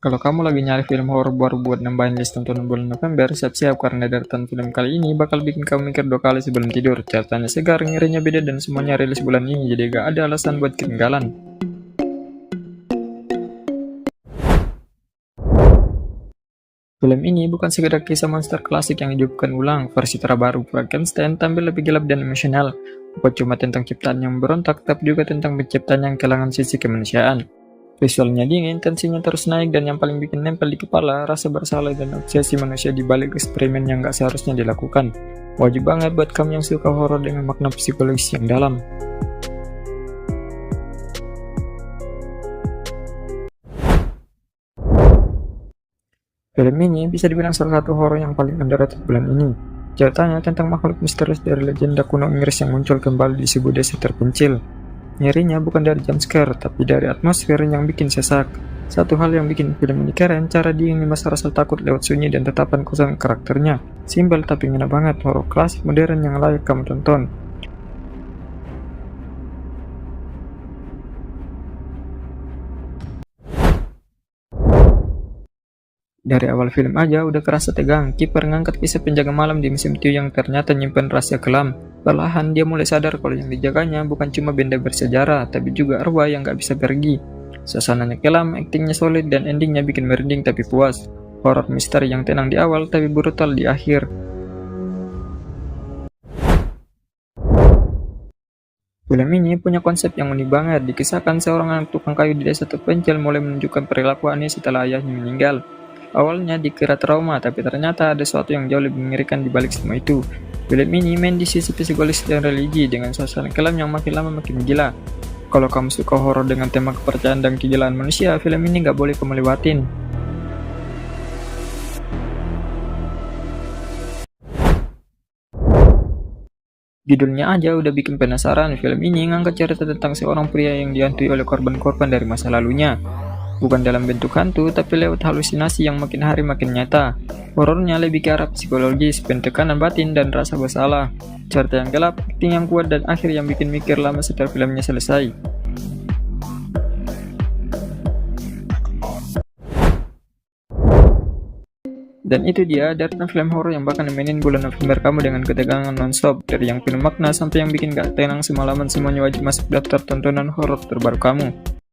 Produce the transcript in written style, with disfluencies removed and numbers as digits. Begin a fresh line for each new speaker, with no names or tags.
Kalau kamu lagi nyari film horor baru buat nambahin list tontonan bulan November, siap-siap karena deretan film kali ini bakal bikin kamu mikir 2 kali sebelum tidur. Ceritanya segar, ngerinya beda, dan semuanya rilis bulan ini, jadi gak ada alasan buat ketinggalan. Film ini bukan sekedar kisah monster klasik yang dihidupkan ulang, versi terbaru Frankenstein tampil lebih gelap dan emosional. Bukan cuma tentang ciptaan yang berontak, tapi juga tentang penciptaan yang kehilangan sisi kemanusiaan. Visualnya dingin, tensinya terus naik, dan yang paling bikin nempel di kepala, rasa bersalah dan obsesi manusia di balik eksperimen yang gak seharusnya dilakukan. Wajib banget buat kamu yang suka horor dengan makna psikologis yang dalam. Film ini bisa dibilang salah satu horor yang paling underrated bulan ini. Ceritanya tentang makhluk misterius dari legenda kuno Inggris yang muncul kembali di sebuah desa terpencil. Nyerinya bukan dari jumpscare, tapi dari atmosfer yang bikin sesak. Satu hal yang bikin film ini keren, cara dia ngemas rasa takut lewat sunyi dan tetapan kosong karakternya. Simpel tapi ngena banget, horor klasik modern yang layak kamu tonton. Dari awal film aja udah kerasa tegang, kiper ngangkat kisah penjaga malam di musim tiu yang ternyata nyimpen rahasia kelam. Perlahan dia mulai sadar kalau yang dijaganya bukan cuma benda bersejarah, tapi juga arwah yang gak bisa pergi. Suasananya kelam, aktingnya solid, dan endingnya bikin merinding tapi puas. Horor misteri yang tenang di awal tapi brutal di akhir. Film ini punya konsep yang unik banget, dikisahkan seorang anak tukang kayu di desa terpencil mulai menunjukkan perilaku aneh setelah ayahnya meninggal. Awalnya dikira trauma, tapi ternyata ada sesuatu yang jauh lebih mengerikan di balik semua itu. Film ini main di sisi psikologis dan religi dengan suasana kelam yang makin lama makin gila. Kalau kamu suka horor dengan tema kepercayaan dan kegilaan manusia, film ini gak boleh kamu lewatin. Judulnya aja udah bikin penasaran. Film ini ngangkat cerita tentang seorang pria yang dihantui oleh korban-korban dari masa lalunya. Bukan dalam bentuk hantu, tapi lewat halusinasi yang makin hari makin nyata. Horornya lebih ke arah psikologis, pentekanan batin, dan rasa bersalah. Cerita yang gelap, akting yang kuat, dan akhir yang bikin mikir lama setelah filmnya selesai. Dan itu dia deretan film horor yang bakal nemenin bulan November kamu dengan ketegangan non-stop. Dari yang penuh makna sampai yang bikin gak tenang semalaman, semuanya wajib masuk daftar tontonan horor terbaru kamu.